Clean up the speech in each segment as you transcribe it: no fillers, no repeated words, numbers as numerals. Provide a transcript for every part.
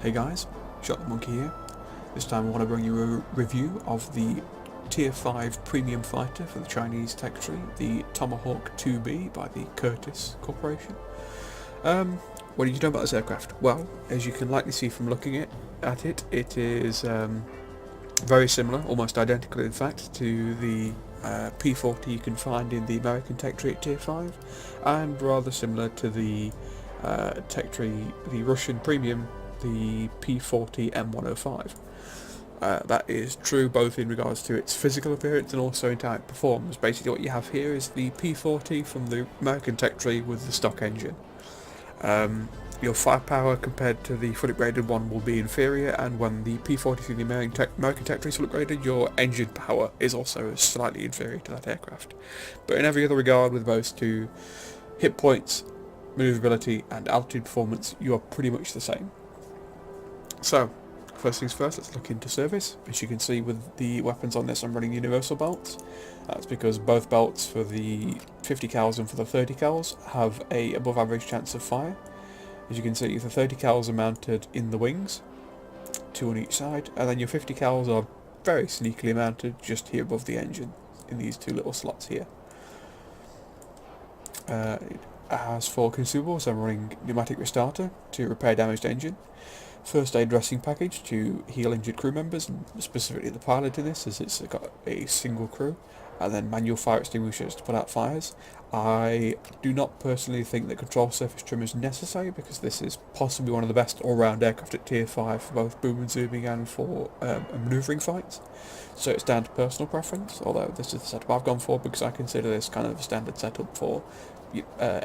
Hey guys, Shot the Monkey here. This time I want to bring you a review of the Tier 5 premium fighter for the Chinese tech tree, the Tomahawk IIb by the Curtiss Corporation. What did you know about this aircraft? Well, as you can likely see from looking at it, it is very similar, almost identical in fact, to the P40 you can find in the American tech tree at Tier 5, and rather similar to the tech tree, the Russian premium, the P40 M105. That is true both in regards to its physical appearance and also in how it performs. Basically what you have here is the P40 from the American tech tree with the stock engine. Your firepower compared to the fully upgraded one will be inferior, and when the P40 from the American tech tree is fully upgraded, your engine power is also slightly inferior to that aircraft. But in every other regard, with those two, hit points, manoeuvrability and altitude performance, you are pretty much the same. So, first things first, let's look into service. As you can see with the weapons on this, I'm running universal belts. That's because both belts for the 50 cals and for the 30 cals have a above average chance of fire. As you can see, the 30 cals are mounted in the wings, 2 on each side, and then your 50 cals are very sneakily mounted just here above the engine, in these two little slots here. As for consumables, I'm running pneumatic restarter to repair damaged engine, first aid dressing package to heal injured crew members, and specifically the pilot in this, as it's got a single crew, and then manual fire extinguishers to put out fires. I do not personally think that control surface trim is necessary, because this is possibly one of the best all-round aircraft at Tier 5 for both boom and zooming and for manoeuvring fights. So it's down to personal preference, although this is the setup I've gone for because I consider this kind of a standard setup for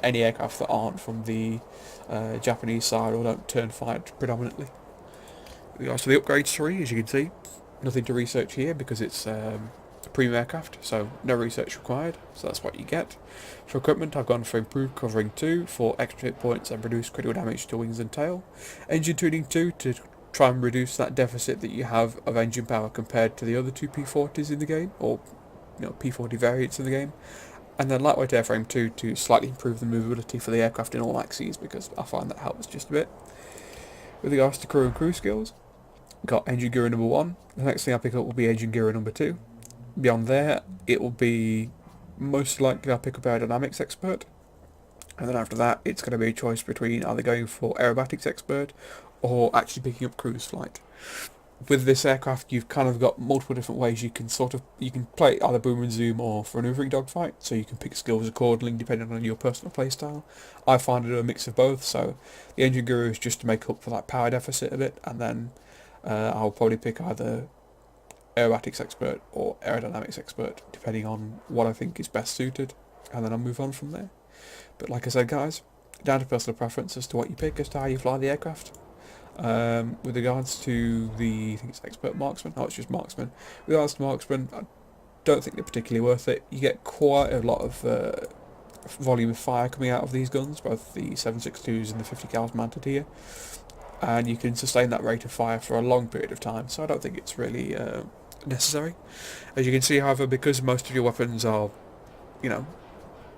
any aircraft that aren't from the Japanese side or don't turn fired predominantly. With regards to the upgrade tree, as you can see, nothing to research here because it's a premium aircraft, so no research required, so that's what you get. For equipment, I've gone for improved covering 2 for extra hit points and reduced critical damage to wings and tail. Engine tuning 2 to try and reduce that deficit that you have of engine power compared to the other two P40s in the game, or P40 variants in the game. And then lightweight airframe 2 to slightly improve the movability for the aircraft in all axes, because I find that helps just a bit. With regards to crew and crew skills, got engine gear number 1. The next thing I pick up will be engine gear number 2. Beyond there, it will be most likely I'll pick up aerodynamics expert, and then after that it's going to be a choice between either going for aerobatics expert or actually picking up cruise flight. With this aircraft, you've kind of got multiple different ways you can play either boom and zoom or for maneuvering dogfight, so you can pick skills accordingly depending on your personal playstyle. I find it a mix of both, so the engine guru is just to make up for that power deficit a bit, and then I'll probably pick either aerobatics expert or aerodynamics expert depending on what I think is best suited, and then I'll move on from there. But like I said guys, down to personal preference as to what you pick as to how you fly the aircraft. With regards to the, I think it's expert marksman, it's just marksman. With regards to marksman, I don't think they're particularly worth it. You get quite a lot of volume of fire coming out of these guns, both the 7.62s and the 50 cals mounted here, and you can sustain that rate of fire for a long period of time, so I don't think it's really necessary. As you can see, however, because most of your weapons are,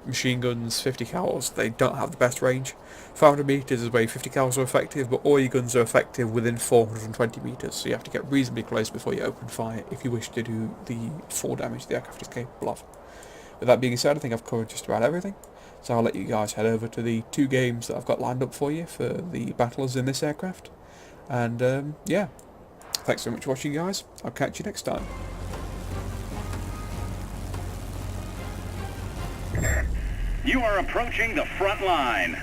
machine guns, 50 cals, they don't have the best range. 500 meters is where 50 cals are effective, but all your guns are effective within 420 meters, so you have to get reasonably close before you open fire if you wish to do the full damage the aircraft is capable of. With that being said, I think I've covered just about everything, so I'll let you guys head over to the 2 games that I've got lined up for you for the battles in this aircraft. And yeah, thanks very much for watching guys, I'll catch you next time. You are approaching the front line.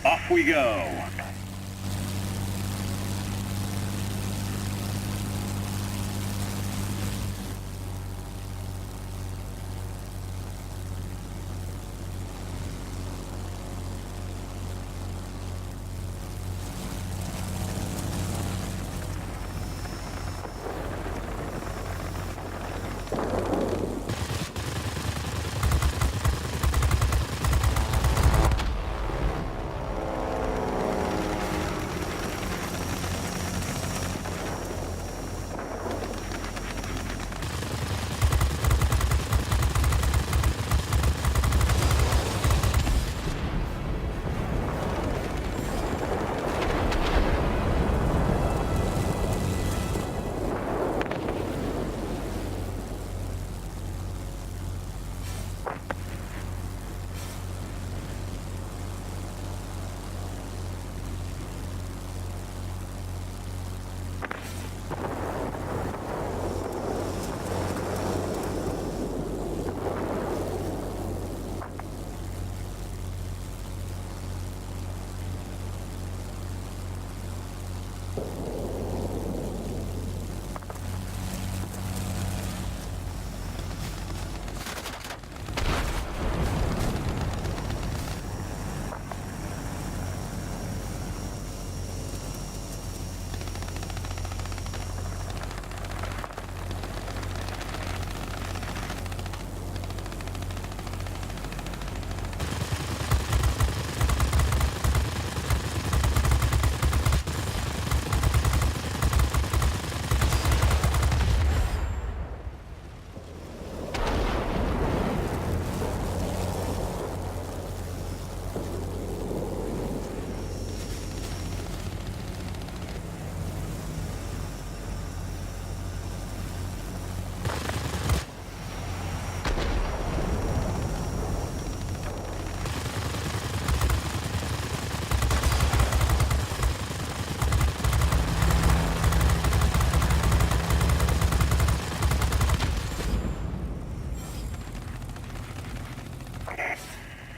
Off we go.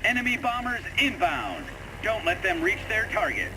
Enemy bombers inbound. Don't let them reach their target.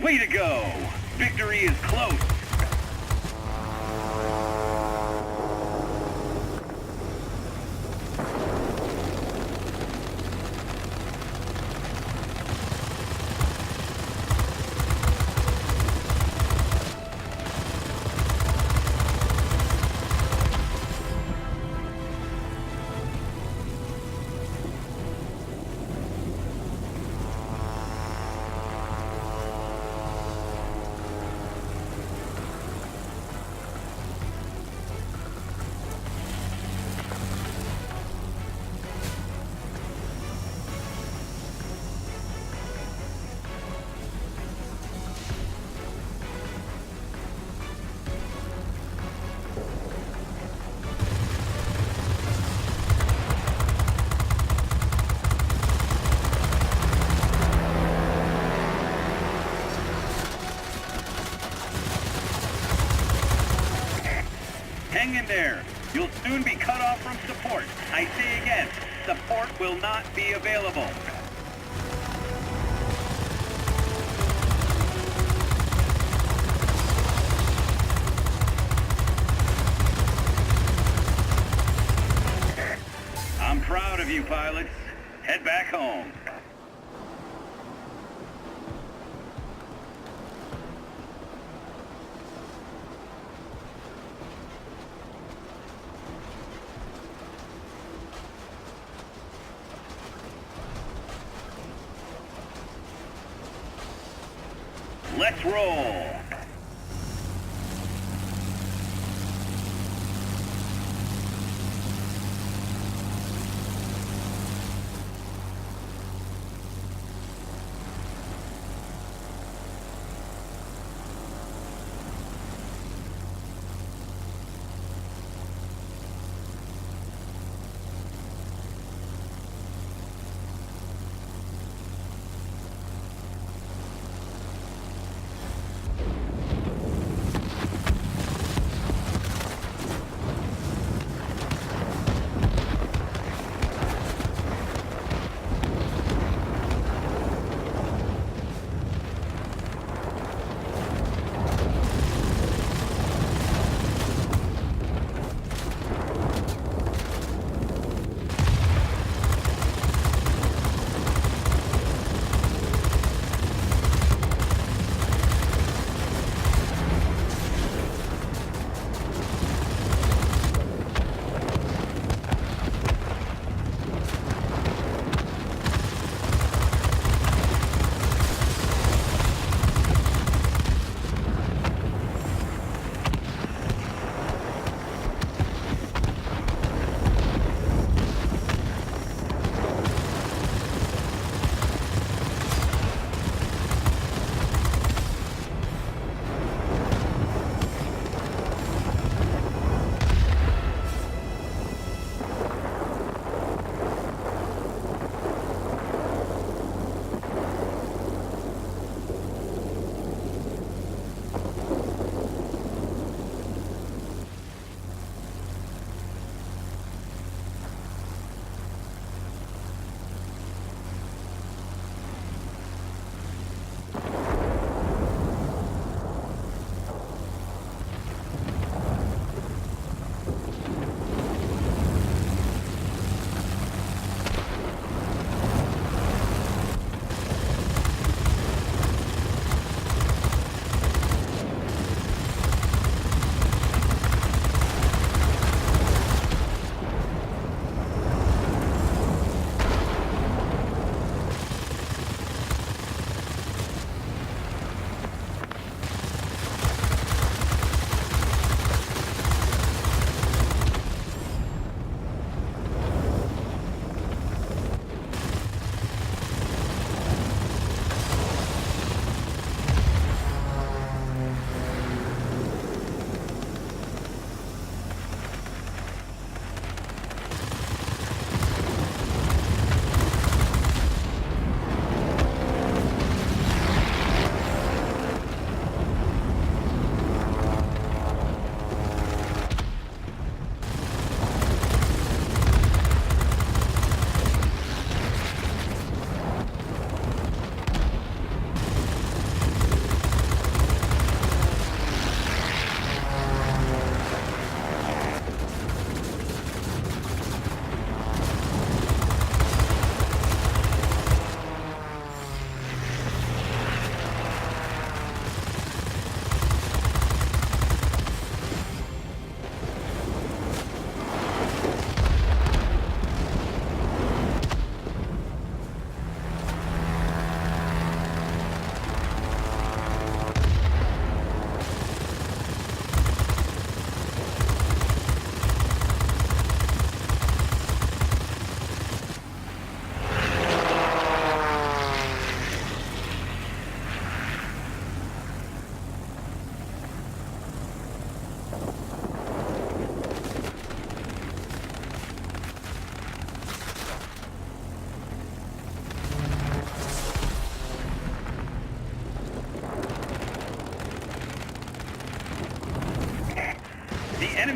Way to go! Victory is close! Hang in there. You'll soon be cut off from support. I say again, support will not be available. I'm proud of you, pilots. Head back home. Let's roll.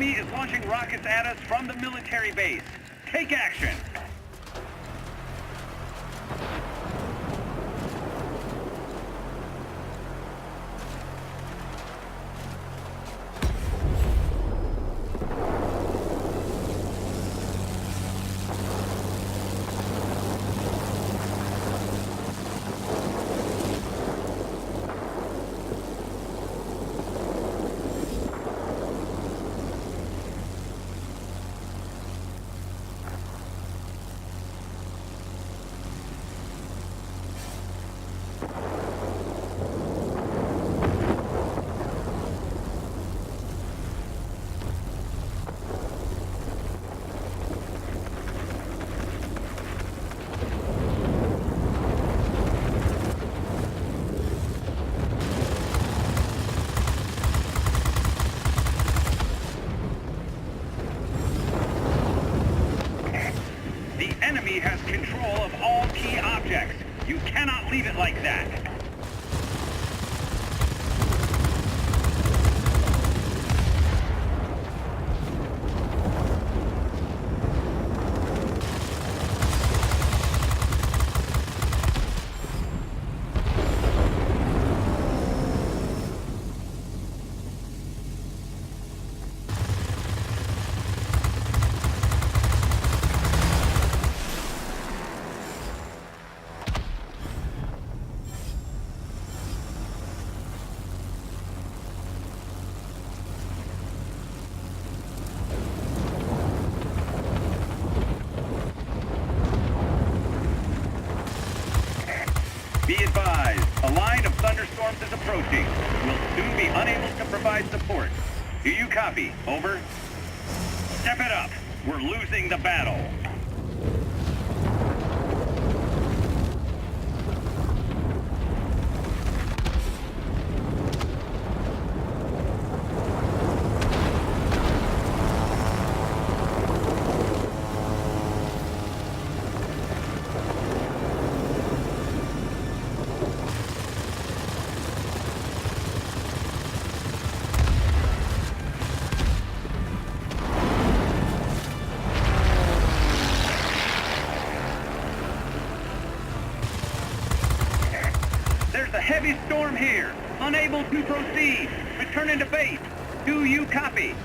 enemy is launching rockets at us from the military base. Take action! The enemy has control of all key objects. You cannot leave it like that. Be advised, a line of thunderstorms is approaching. We'll soon be unable to provide support. Do you copy? Over. Step it up. We're losing the battle. There's a heavy storm here. Unable to proceed. Returning to base. Do you copy?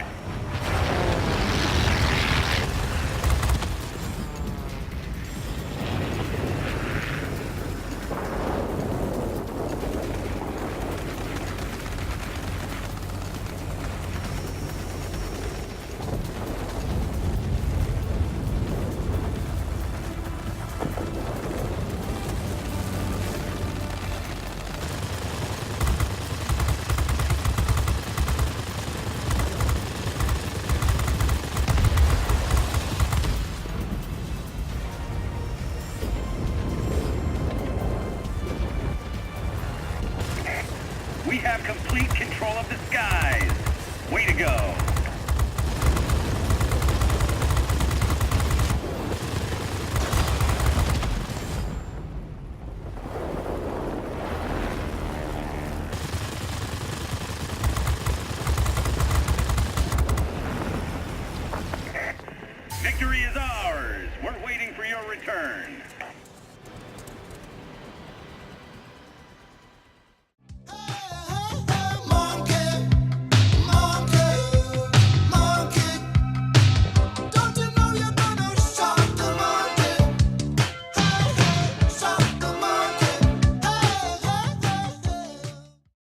We have complete control of the skies. Way to go. Victory is ours. We're waiting for your return.